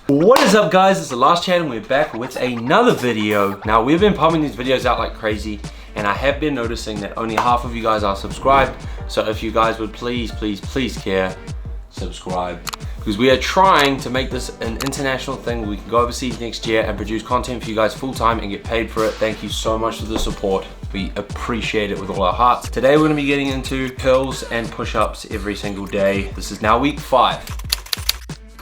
What is up guys, it's TheLastChad and we're back with another video. Now we've been pumping these videos out like crazy and I have been noticing that only half of you guys are subscribed. So if you guys would please care, subscribe. Because we are trying to make this an international thing. We can go overseas next year and produce content for you guys full time and get paid for it. Thank you so much for the support. We appreciate it with all our hearts. Today we're gonna be getting into curls and push-ups every single day. This is now week 5.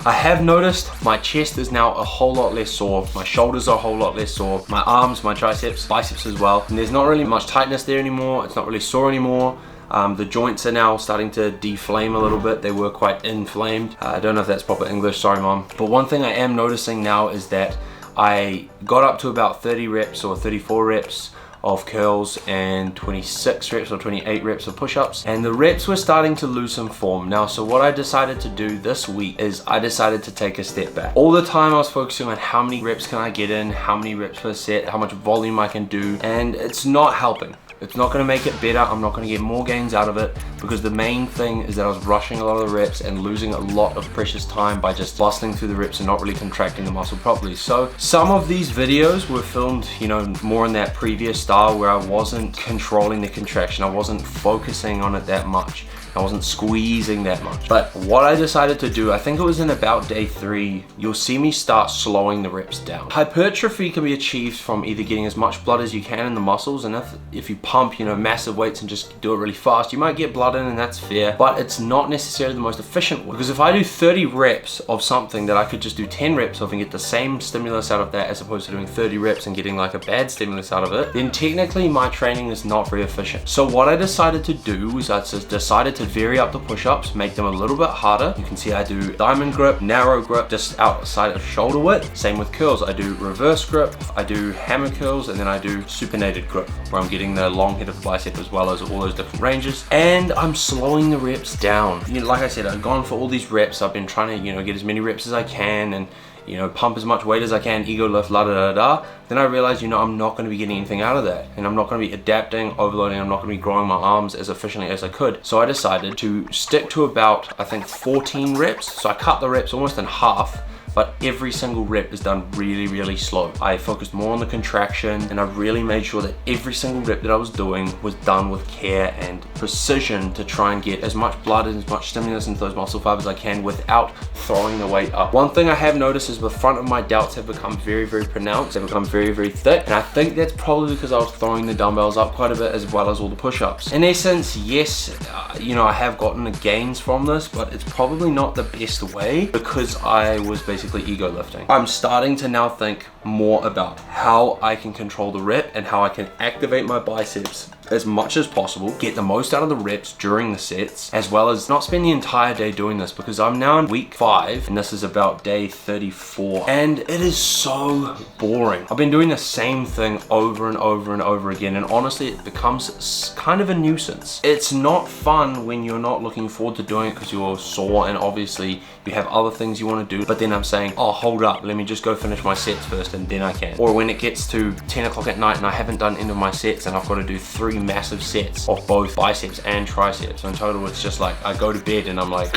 I have noticed my chest is now a whole lot less sore. My shoulders are a whole lot less sore. My arms, my triceps, biceps as well. And there's not really much tightness there anymore. It's not really sore anymore. The joints are now starting to deflame a little bit. They were quite inflamed. I don't know if that's proper English, sorry mom. But one thing I am noticing now is that I got up to about 30 reps or 34 reps of curls and 26 reps or 28 reps of push-ups, and the reps were starting to lose some form. Now, so what I decided to do this week is I decided to take a step back. All the time I was focusing on how many reps can I get in, how many reps per set, how much volume I can do, and it's not helping. It's not going to make it better. I'm not going to get more gains out of it because the main thing is that I was rushing a lot of the reps and losing a lot of precious time by just bustling through the reps and not really contracting the muscle properly. So some of these videos were filmed, you know, more in that previous style where I wasn't controlling the contraction. I wasn't focusing on it that much. I wasn't squeezing that much. But what I decided to do, I think it was in about day 3, you'll see me start slowing the reps down. Hypertrophy can be achieved from either getting as much blood as you can in the muscles, and if you pump, you know, massive weights and just do it really fast, you might get blood in, and that's fair, but it's not necessarily the most efficient way. Because if I do 30 reps of something that I could just do 10 reps of and get the same stimulus out of that as opposed to doing 30 reps and getting like a bad stimulus out of it, then technically my training is not very efficient. So what I decided to do was I just decided to vary up the push-ups, make them a little bit harder. You can see I do diamond grip, narrow grip, just outside of shoulder width. Same with curls. I do reverse grip, I do hammer curls, and then I do supinated grip, where I'm getting the long head of the bicep as well as all those different ranges. And I'm slowing the reps down. You know, like I said, I've gone for all these reps. I've been trying to, you know, get as many reps as I can and, you know, pump as much weight as I can, ego lift, la da da da. Then I realized, you know, I'm not going to be getting anything out of that, and I'm not going to be adapting, overloading. I'm not going to be growing my arms as efficiently as I could. So I decided to stick to about, I think, 14 reps. So I cut the reps almost in half, but every single rep is done really slow. I focused more on the contraction, and I really made sure that every single rep that I was doing was done with care and precision to try and get as much blood and as much stimulus into those muscle fibers as I can without throwing the weight up. One thing I have noticed is the front of my delts have become very pronounced. They've become very thick, and I think that's probably because I was throwing the dumbbells up quite a bit as well as all the push-ups. In essence, yes, you know, I have gotten the gains from this, but it's probably not the best way because I was basically ego lifting. I'm starting to now think more about how I can control the rep and how I can activate my biceps as much as possible, get the most out of the reps during the sets, as well as not spend the entire day doing this, because I'm now in week 5 and this is about day 34 and it is so boring. I've been doing the same thing over and over again, and honestly it becomes kind of a nuisance. It's not fun when you're not looking forward to doing it because you're sore and obviously you have other things you want to do, but then I'm saying, oh, hold up, let me just go finish my sets first and then I can. Or when it gets to 10 o'clock at night and I haven't done any of my sets and I've got to do 3 massive sets of both biceps and triceps. So in total, it's just like I go to bed and I'm like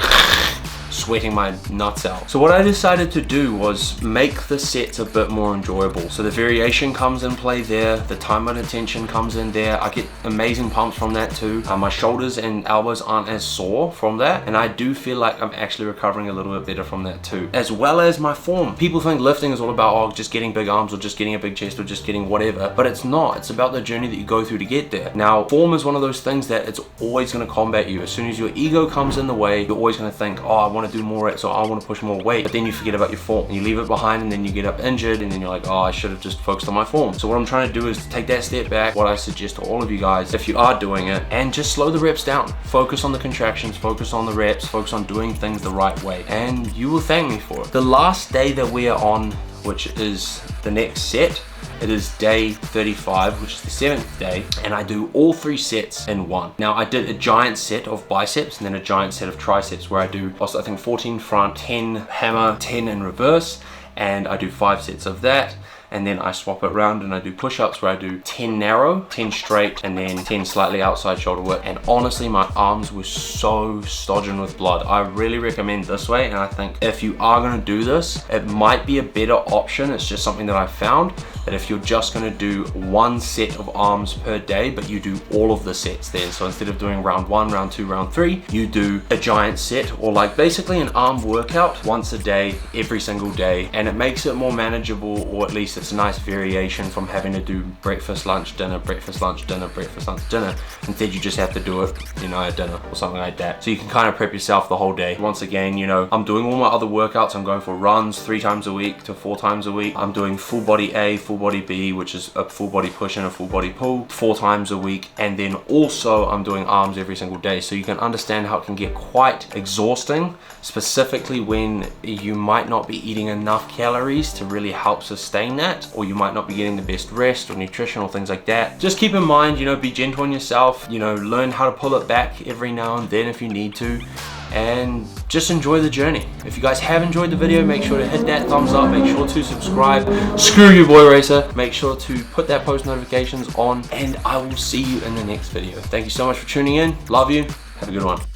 sweating my nuts out. So what I decided to do was make the sets a bit more enjoyable. So the variation comes in play there, the time and attention comes in there. I get amazing pumps from that too. My shoulders and elbows aren't as sore from that, and I do feel like I'm actually recovering a little bit better from that too, as well as my form. People think lifting is all about, oh, just getting big arms or just getting a big chest or just getting whatever, but it's not. It's about the journey that you go through to get there. Now, form is one of those things that it's always going to combat you. As soon as your ego comes in the way, you're always going to think, oh, I want to do more reps, or I want to push more weight, but then you forget about your form and you leave it behind, and then you get up injured, and then you're like, oh, I should have just focused on my form. So what I'm trying to do is take that step back. What I suggest to all of you guys, if you are doing it, and just slow the reps down. Focus on the contractions, focus on the reps, focus on doing things the right way, and you will thank me for it. The last day that we are on, which is the next set, it is day 35, which is the 7th day, and I do all 3 sets in one. Now, I did a giant set of biceps and then a giant set of triceps where I do, also I think 14 front, 10 hammer, 10 in reverse, and I do 5 sets of that. and then I swap it around and I do push-ups where I do 10 narrow, 10 straight, and then 10 slightly outside shoulder work. And honestly, my arms were so stodging with blood. I really recommend this way, and I think if you are gonna do this, it might be a better option. It's just something that I found, that if you're just gonna do one set of arms per day, but you do all of the sets then. So instead of doing round 1, round 2, round 3, you do a giant set, or like basically an arm workout once a day, every single day, and it makes it more manageable, or at least it's a nice variation from having to do breakfast, lunch, dinner, breakfast, lunch, dinner, breakfast, lunch, dinner. Instead, you just have to do it, you know, at dinner or something like that. So you can kind of prep yourself the whole day. Once again, you know, I'm doing all my other workouts. I'm going for runs 3 times a week to 4 times a week. I'm doing full body A, full body B, which is a full body push and a full body pull 4 times a week. And then also I'm doing arms every single day. So you can understand how it can get quite exhausting, specifically when you might not be eating enough calories to really help sustain that, or you might not be getting the best rest or nutrition or things like that. Just keep in mind, you know, be gentle on yourself, you know, learn how to pull it back every now and then if you need to, and just enjoy the journey. If you guys have enjoyed the video, make sure to hit that thumbs up, make sure to subscribe. Screw you, boy racer. Make sure to put that post notifications on, and I will see you in the next video. Thank you so much for tuning in. Love you. Have a good one.